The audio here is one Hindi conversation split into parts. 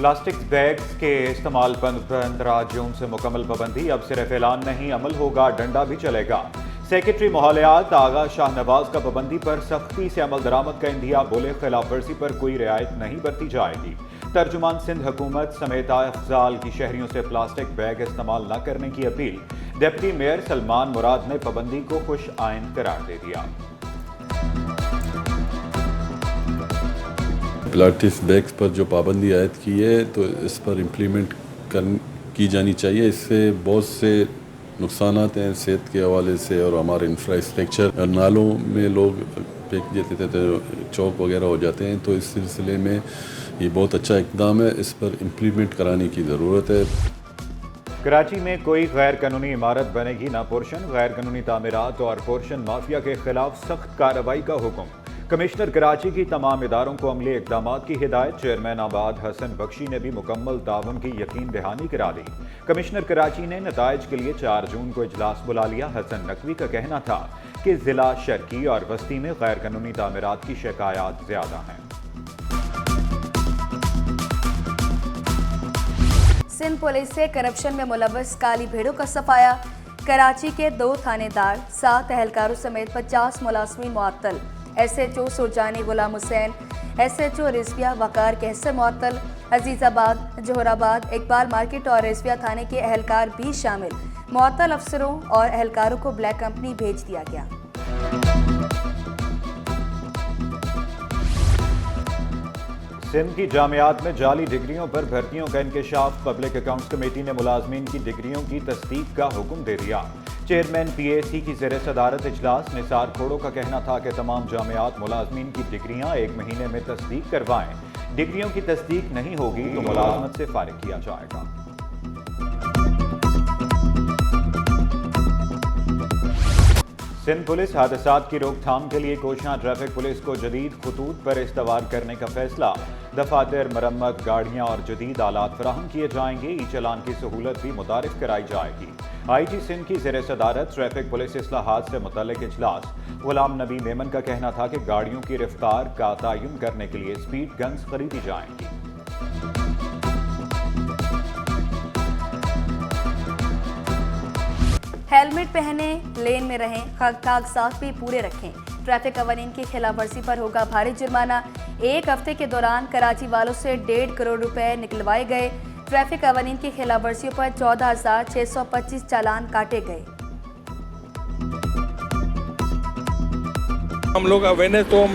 प्लास्टिक बैग्स के इस्तेमाल पर 15 जून से मुकम्मल पाबंदी। अब सिर्फ ऐलान नहीं, अमल होगा, डंडा भी चलेगा। सेक्रेटरी माहौलियात आगा शाहनवाज का पाबंदी पर सख्ती से अमल दरामद का इंदिया, बोले खिलाफ वर्जी पर कोई रियायत नहीं बरती जाएगी। तर्जुमान सिंध हुकूमत समेत अफजाल की शहरियों से प्लास्टिक बैग इस्तेमाल न करने की अपील। डिप्टी मेयर सलमान मुराद ने पाबंदी को खुश आइन करार दे दिया। प्लास्टिक बैग्स पर जो पाबंदी आयद की है तो इस पर इम्प्लीमेंट की जानी चाहिए। इससे बहुत से नुकसानात हैं सेहत के हवाले से और हमारे इंफ्रास्ट्रक्चर, नालों में लोग फेंक देते थे तो चौक वगैरह हो जाते हैं। तो इस सिलसिले में ये बहुत अच्छा इक़दाम है, इस पर इम्प्लीमेंट कराने की ज़रूरत है। कराची में कोई गैर कानूनी इमारत बनेगी ना पोर्शन। गैर कानूनी तामीरात और पोर्शन माफिया के खिलाफ सख्त कार्रवाई का हुक्म। कमिश्नर कराची की तमाम इदारों को अमली इक़दाम की हिदायत। चेयरमैन आबाद हसन बख्शी ने भी मुकम्मल ताउन की यकीन दहानी करा दी। कमिश्नर कराची ने नताइज के लिए 4 जून को इजलास बुला लिया। हसन नकवी का कहना था कि जिला शर्की और बस्ती में गैर कानूनी तामीरात की शिकायत ज्यादा हैं। सिंध पुलिस से करप्शन में मुलव्वस काली भेड़ों का सफाया। कराची के 2 थानेदार, 7 एहलकारों समेत 50 मुलाजमीन मुअत्तल। SHO सुरजानी गुलाम हुसैन, SHO रिजविया वकार कहसर मुअत्तल। अजीजाबाद, जोहराबाद, इकबाल मार्केट और रिजविया थाने के एहलकार भी शामिल। मुअत्तल अफसरों और एहलकारों को ब्लैक कंपनी भेज दिया गया। सिंध की जामियात में जाली डिग्रियों पर भर्तियों का इंकशाफ। पब्लिक अकाउंट्स कमेटी ने मुलाजमीन की डिग्रियों की तस्दीक का हुक्म दे दिया। चेयरमैन PAC की ज़ेर सदारत इजलास। निसार खोड़ो का कहना था कि तमाम जामियात मुलाजमीन की डिग्रियां 1 महीने में तस्दीक करवाएं। डिग्रियों की तस्दीक नहीं होगी तो मुलाजमत से फारिग किया जाएगा। सिंध पुलिस हादसात की रोकथाम के लिए कोशा ट्रैफिक पुलिस को जदीद खतूत पर इस्तवार करने का फैसला। दफातर, मरम्मत, गाड़ियां और जदीद आलात फराहम किए जाएंगे। ई चलान की सहूलत भी मुतारिफ कराई जाएगी। IG सिंध की ज़ेर सदारत ट्रैफिक पुलिस इस्लाहात से मुतल्लिक इजलास। गुलाम नबी मेमन का कहना था कि गाड़ियों की रफ्तार का तयन करने के लिए स्पीड गन्स खरीदी जाएंगी। हेलमेट पहने, लेन में रहें, कागजात भी पूरे रखें। ट्रैफिक कवानीन की खिलाफ वर्जी पर होगा भारी जुर्माना। 1 हफ्ते के दौरान कराची वालों से 1.5 करोड़ रुपए निकलवाए गए। ट्रैफिक कवानीन की खिलाफ वर्जियों पर 14,625 चालान काटे गए। हम लोग अवेयरनेस तो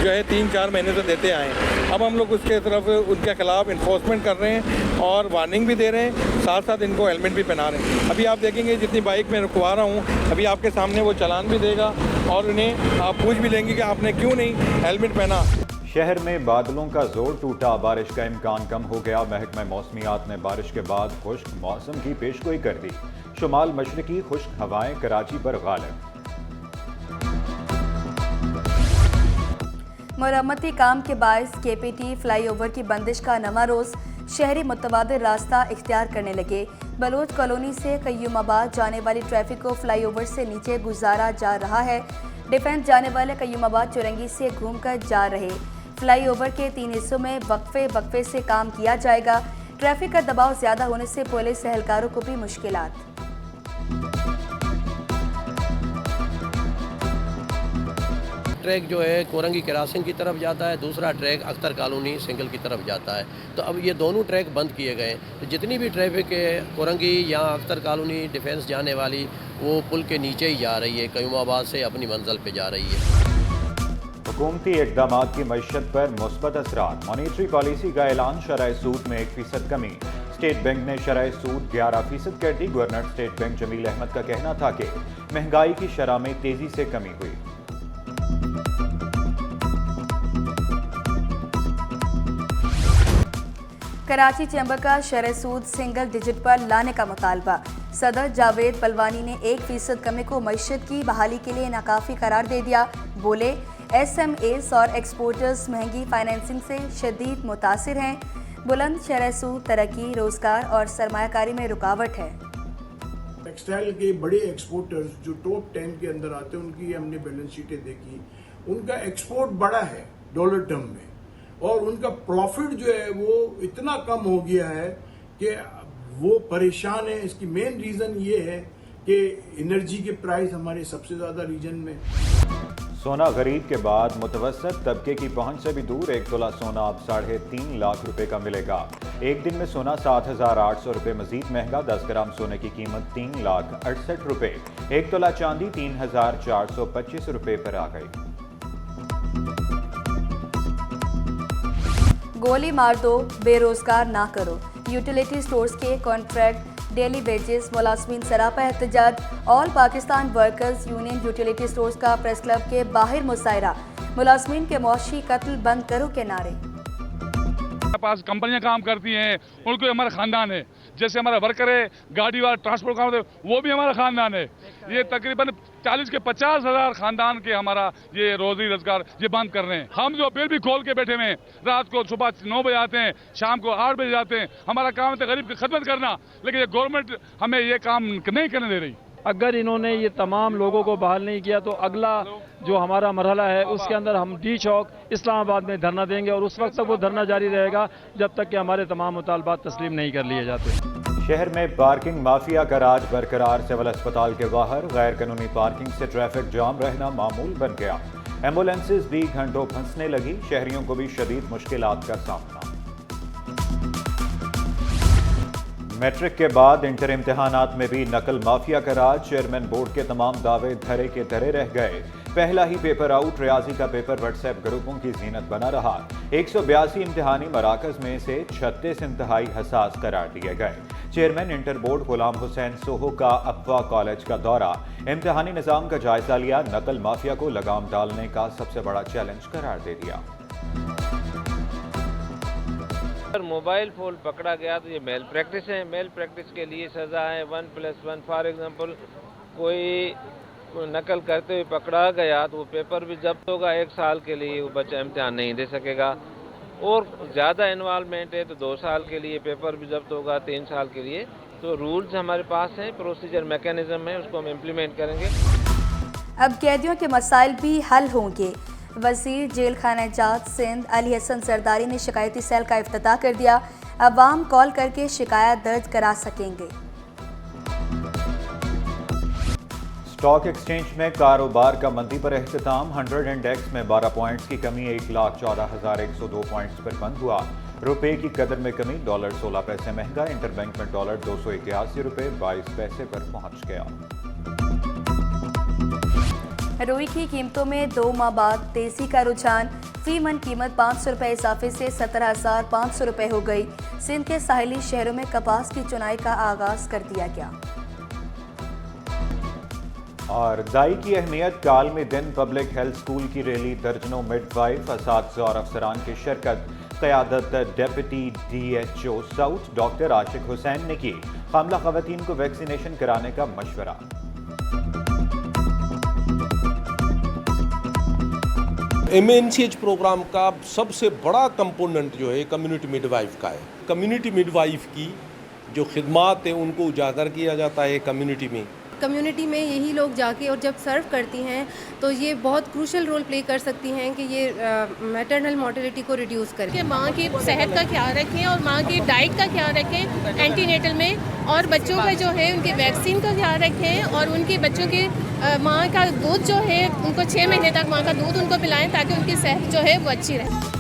जो है 3-4 महीने से देते आए हैं। अब हम लोग उसके तरफ उनके खिलाफ इन्फोर्समेंट कर रहे हैं और वार्निंग भी दे रहे हैं, साथ साथ इनको हेलमेट भी पहना रहे हैं। अभी आप देखेंगे जितनी बाइक में रुकवा रहा हूँ, अभी आपके सामने वो चालान भी देगा और उन्हें आप पूछ भी लेंगे कि आपने क्यों नहीं हेलमेट पहना। शहर में बादलों का जोर टूटा, बारिश का इम्कान कम हो गया। महकमा मौसमियात ने बारिश के बाद खुश्क मौसम की पेशगोई कर दी। शुमाल मशरकी खुश्क हवाएं कराची पर गालिब। मरम्मती काम के बायस KPT फ्लाईओवर की बंदिश का नवा रोज। शहरी मुतबादिल रास्ता इख्तियार करने लगे। बलोच कॉलोनी से कय्यूमाबाद जाने वाली ट्रैफिक को फ्लाईओवर से नीचे गुजारा जा रहा है। डिफेंस जाने वाले कय्यूमाबाद चौरंगी से घूमकर जा रहे। फ्लाईओवर के 3 हिस्सों में वक्फे से काम किया जाएगा। ट्रैफिक का दबाव ज्यादा होने से पुलिस एहलकारों को भी मुश्किलात। ट्रैक जो है कोरंगी क्रॉसिंग की तरफ जाता है, दूसरा ट्रैक अख्तर कॉलोनी सिंगल की तरफ जाता है। तो अब ये दोनों ट्रैक बंद किए गए। तो जितनी भी ट्रैफिक है कोरंगी या अख्तर कॉलोनी डिफेंस जाने वाली वो पुल के नीचे ही जा रही है, कयूमाबाद से अपनी मंजिल पे जा रही है। हुकूमती इक़दाम की मईशत पर मुस्बत असरात। मॉनेटरी पॉलिसी का ऐलान। शरह सूद में 1% कमी। स्टेट बैंक ने शरह सूद 11% कर दी। Governor state bank Jamil Ahmed का कहना था कि महंगाई की शरह में तेजी से कमी हुई। कराची चैम्बर का शरह सूद सिंगल डिजिट पर लाने का मुतालबा। सदर जावेद पलवानी ने 1% कमी को मईशत की बहाली के लिए नाकाफी करार दे दिया। बोले SMAs और एक्सपोर्टर्स महंगी फाइनेंसिंग से शदीद मुतासिर हैं। बुलंद शरह सूद तरक्की, रोजगार और सरमायाकारी में रुकावट है। टेक्सटाइल के बड़े एक्सपोर्टर्स जो टॉप 10 के अंदर आते हैं, उनकी हमने बैलेंस शीटें देखी। उनका एक्सपोर्ट बड़ा है डॉलर टर्म में, और उनका प्रॉफिट जो है वो इतना कम हो गया है कि वो परेशान है। इसकी मेन रीज़न ये है कि एनर्जी के प्राइस हमारे सबसे ज़्यादा रीजन में। सोना खरीद के बाद मुतवसत तबके की पहुंच से भी दूर 1 तोला सोना अब 3.5 लाख रुपए का मिलेगा। एक दिन में सोना 7,800 रुपए मजीद महंगा। 10 ग्राम सोने की कीमत 3,68,000 रुपए। 1 तोला चांदी 3,425 रुपए पर आ गई। गोली मार दो, बेरोजगार ना करो। यूटिलिटी स्टोर्स के कॉन्ट्रैक्ट, डेली वेजेस, मुलाजमीन सरापा एहतजाज। All Pakistan workers union utility stores का प्रेस क्लब के बाहर मुजाहरा। मुलाजमीन के मौशी कत्ल बंद करो के नारे। पास कंपनियां काम करती हैं, उनको हमारा खानदान है। जैसे हमारा वर्कर है, गाड़ी वाला ट्रांसपोर्ट काम होता है, वो भी हमारा खानदान है। ये तकरीबन 40 के 50 हज़ार खानदान के हमारा ये रोजी रोजगार ये बंद कर रहे हैं। हम जो बिल भी खोल के बैठे हुए हैं, रात को सुबह 9 बजे आते हैं, शाम को 8 बजे जाते हैं। हमारा काम है गरीब की खदमत करना, लेकिन ये गवर्नमेंट हमें ये काम नहीं करने दे रही। अगर इन्होंने ये तमाम लोगों को बहाल नहीं किया तो अगला जो हमारा मरहला है उसके अंदर हम डी चौक इस्लामाबाद में धरना देंगे और उस वक्त तक वो धरना जारी रहेगा जब तक कि हमारे तमाम मुतालबात तस्लीम नहीं कर लिए जाते। शहर में पार्किंग माफिया का राज बरकरार। सिविल अस्पताल के बाहर गैर कानूनी पार्किंग से ट्रैफिक जाम रहना मामूल बन गया। एम्बुलेंसेज भी घंटों फंसने लगी। शहरियों को भी शदीद मुश्किलात का सामना। मैट्रिक के बाद इंटर इम्तिहानात में भी नकल माफिया का राज। चेयरमैन बोर्ड के तमाम दावे धरे के धरे रह गए। पहला ही पेपर आउट। रियाजी का पेपर व्हाट्सएप ग्रुपों की जीनत बना रहा। 182 इम्तिहानी मराकज में से 36 इंतहाई हसास करार दिए गए। Chairman inter board Ghulam Hussain Soho का अफवा कॉलेज का दौरा। इम्तिहानी निज़ाम का जायजा लिया। नकल माफिया को लगाम डालने का सबसे बड़ा चैलेंज करार दे दिया। अगर मोबाइल फ़ोन पकड़ा गया तो ये मेल प्रैक्टिस है। मेल प्रैक्टिस के लिए सज़ा है 1+1। फॉर एग्जांपल कोई नकल करते हुए पकड़ा गया तो वो पेपर भी जब्त होगा। 1 साल के लिए वो बच्चा इम्तिहान नहीं दे सकेगा। और ज़्यादा इन्वॉल्वमेंट है तो 2 साल के लिए पेपर भी जब्त होगा, 3 साल के लिए। तो रूल्स हमारे पास हैं, प्रोसीजर मैकेनिज्म है, उसको हम इम्प्लीमेंट करेंगे। अब कैदियों के मसाइल भी हल होंगे। वजीर जेल खाना जात सिंध अली हसन सरदारी ने शिकायती सेल का इफ्तिताह कर दिया। अवाम कॉल करके शिकायत दर्ज करा सकेंगे। स्टॉक एक्सचेंज में कारोबार का मंदी पर एहतिताम। 100 इंडेक्स में 12 पॉइंट्स की कमी 1,14,102 पॉइंट्स पर बंद हुआ। रुपए की कदर में कमी। डॉलर 16 पैसे महंगा। इंटरबैंक में डॉलर 281 रुपए 22 पैसे पर पहुंच गया। रुई की कीमतों में 2 माह बाद तेजी का रुझान। फी मन कीमत 500 रुपये इजाफे से 17,500 रुपये हो गई। सिंध के साहिली शहरों में कपास की चुनाई का आगाज कर दिया गया। और दाई की अहमियत का आलमी दिन। पब्लिक हेल्थ स्कूल की रैली। दर्जनों मिडवाइफ, असातिज़ा और अफसरान की शिरकत। क़यादत डेप्यूटी DHO साउथ डॉक्टर आशिक हुसैन ने की। हामला ख़वातीन को वैक्सीनेशन कराने का मशवरा। MNCH प्रोग्राम का सबसे बड़ा कंपोनेंट जो है कम्युनिटी मिडवाइफ का है। कम्युनिटी मिडवाइफ की जो खिदमात है उनको उजागर किया जाता है कम्युनिटी में यही लोग जाके और जब सर्व करती हैं तो ये बहुत क्रूशल रोल प्ले कर सकती हैं कि ये मैटरनल मोर्टेलिटी को रिड्यूस करें। कि माँ की सेहत का ख्याल रखें और माँ की डाइट का ख्याल रखें एंटीनेटल में, और बच्चों का जो है उनके वैक्सीन का ख्याल रखें और उनके बच्चों के माँ का दूध जो है उनको 6 महीने तक माँ का दूध उनको पिलाएं ताकि उनकी सेहत जो है वो अच्छी रहे।